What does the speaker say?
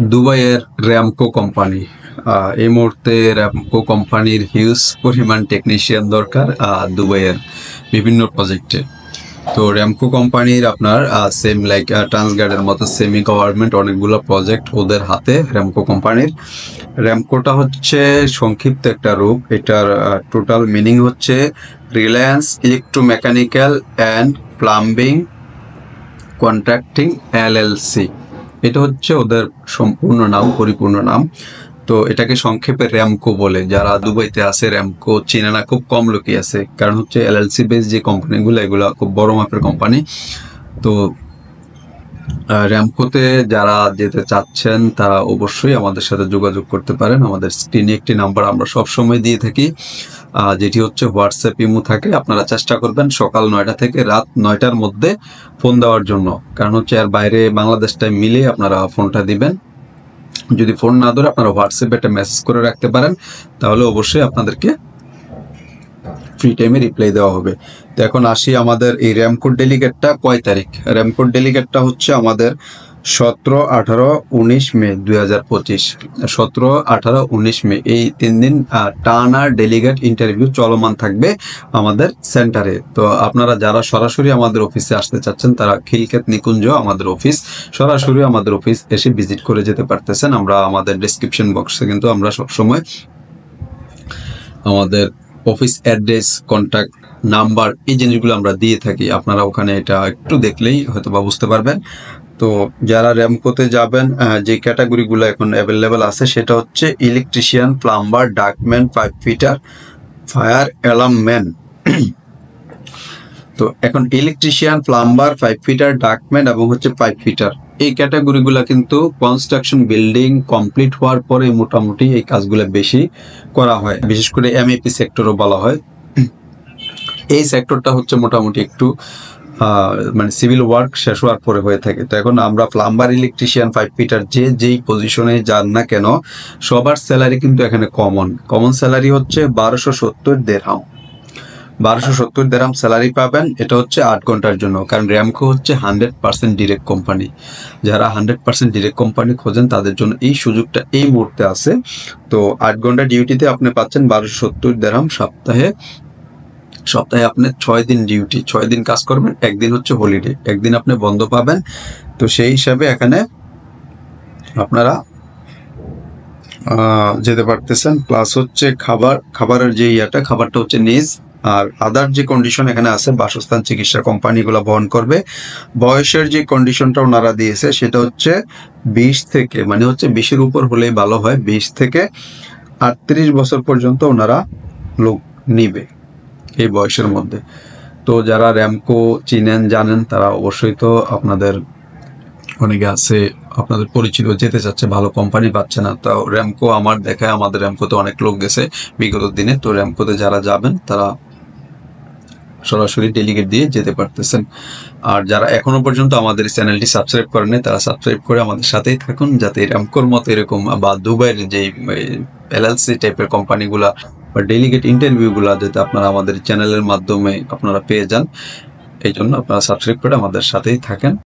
দুবাইয়ের র্যামকো কোম্পানি। এই মুহূর্তে র্যামকো কোম্পানির হিউজ পরিমাণ টেকনিশিয়ান দরকার দুবাইয়ের বিভিন্ন প্রজেক্টে। তো র্যামকো কোম্পানির আপনার সেম লাইক ট্রান্সগার্ডের মতো সেমি গভর্নমেন্ট অনেকগুলো প্রজেক্ট ওদের হাতে র্যামকো কোম্পানির। র্যামকোটা হচ্ছে সংক্ষিপ্ত একটা রূপ। এটার টোটাল মিনিং হচ্ছে Reliance electromechanical and plumbing contracting LLC. এটা হচ্ছে ওদের সম্পূর্ণ নাম, পরিপূর্ণ নাম। তো এটাকে সংক্ষেপে র্যামকো বলে। যারা দুবাইতে আছে র্যামকো চিনে না খুব কম লোকই আছে, কারণ হচ্ছে এলএলসি বেস যে কোম্পানিগুলো এগুলো খুব বড় মাপের কোম্পানি। তো র্যামকোতে যারা যেতে চাচ্ছেন তারা অবশ্যই আমাদের সাথে যোগাযোগ করতে পারেন। আমাদের স্ক্রিনে একটি নাম্বার আমরা সবসময় দিয়ে থাকি, যেটি হচ্ছে হোয়াটসঅ্যাপ ইমো থাকে। আপনারা চেষ্টা করবেন সকাল 9টা থেকে রাত 9টার মধ্যে ফোন দেওয়ার জন্য, কারণ হচ্ছে এর বাইরে বাংলাদেশ টাইম মিলে আপনারা ফোনটা দিবেন। যদি ফোন না ধরে আপনারা হোয়াটসঅ্যাপে একটা মেসেজ করে রাখতে পারেন, তাহলে অবশ্যই আপনাদেরকে ফ্রি টাইমে রিপ্লাই দেওয়া হবে। তো এখন আসি আমাদের এই র্যামকোর ডেলিগেটটা কয় তারিখ। র্যামকোর ডেলিগেটটা হচ্ছে আমাদের 17, 18, 19 মে 2025। 17, 18, 19 মে এই 3 দিন টানা ডেলিগেট ইন্টারভিউ চলমান থাকবে আমাদের সেন্টারে। তো আপনারা যারা সরাসরি আমাদের অফিসে আসতে চাচ্ছেন তারা খিলক্ষেত নিকুঞ্জ আমাদের অফিস, সরাসরি আমাদের অফিস এসে ভিজিট করে যেতে পারতেছেন। আমরা আমাদের ডেসক্রিপশন বক্সে কিন্তু আমরা সবসময় আমাদের অফিস অ্যাড্রেস, কন্ট্যাক্ট নাম্বার, এই জিনিসগুলো আমরা দিয়ে থাকি। আপনারা ওখানে এটা একটু দেখলেই হয়তো বা বুঝতে পারবেন। তো যারা র্যামকোতে যাবেন, যে ক্যাটাগরিগুলো এখন অ্যাভেলেবেল আছে সেটা হচ্ছে electrician, plumber, duct man, pipe fitter, fire alarm man. তো এখন electrician, plumber, pipe fitter, duct man এবং হচ্ছে পাইপ ফিটার এই ক্যাটাগরিগুলো কিন্তু কনস্ট্রাকশন বিল্ডিং কমপ্লিট হওয়ার পরে মোটামুটি এই কাজগুলো বেশি করা হয়, বিশেষ করে এমএপি সেক্টরও বলা হয়। এই সেক্টরটা হচ্ছে মোটামুটি একটু মানে সিভিল ওয়ার্ক শেষ হওয়ার পরে হয়ে থাকে। তো এখন আমরা প্লাম্বার, ইলেকট্রিশিয়ান, পাইপ ফিটার যেই পজিশনে যান না কেন সবার স্যালারি কিন্তু এখানে কমন স্যালারি হচ্ছে 1270 দিরহাম। 1270 দিরহাম স্যালারি পাবেন। এটা হচ্ছে 8 ঘন্টার জন্য, কারণ র্যামকো হচ্ছে 100% ডিরেক্ট কোম্পানি। যারা 100% ডিরেক্ট কোম্পানি খোঁজেন তাদের জন্য এই সুযোগটা এই মুহূর্তে আছে। তো 8 ঘন্টা ডিউটিতে আপনি পাচ্ছেন 1270 দিরহাম। সপ্তাহে আপনি 6 দিন ডিউটি, 6 দিন কাজ করবেন, একদিন হচ্ছে হলিডে, একদিন আপনি বন্ধ পাবেন। তো সেই হিসাবে এখানে আপনারা যেতে পারতেছেন। প্লাস হচ্ছে খাবারের যে খাবারটা হচ্ছে নিজ। আর আদার যে কন্ডিশন এখানে আছে, বাসস্থান, চিকিৎসা কোম্পানিগুলো বহন করবে। বয়সের যে কন্ডিশনটা ওনারা দিয়েছে সেটা হচ্ছে 20 থেকে, মানে হচ্ছে 20-এর উপর হলেই ভালো হয়, 20 থেকে 38 বছর পর্যন্ত ওনারা লোক নিবে এই বয়সের মধ্যে। তো যারা র্যামকো চিনেন জানেন তারা অবশ্যই তো আপনাদের অনেকে আছে আপনাদের পরিচিত যেতে চাচ্ছে, ভালো কোম্পানি পাচ্ছে না। তো র্যামকো আমার দেখায় আমাদের র্যামকোতে অনেক লোক গেছে বিগত দিনে। তো র্যামকোতে যারা যাবেন তারা সরাসরি ডেলিগেট দিয়ে যেতে পারতেছেন। আর যারা এখনো পর্যন্ত আমাদের চ্যানেলটি সাবস্ক্রাইব করেন তারা সাবস্ক্রাইব করে আমাদের সাথেই থাকুন, যাতে র্যামকোর মতো এরকম বা দুবাইয়ের যেই এলএলসি টাইপের কোম্পানিগুলা বা ডেলিগেট ইন্টারভিউগুলা যাতে আপনারা আমাদের চ্যানেলের মাধ্যমে আপনারা পেয়ে যান। এই জন্য আপনারা সাবস্ক্রাইব করে আমাদের সাথেই থাকেন।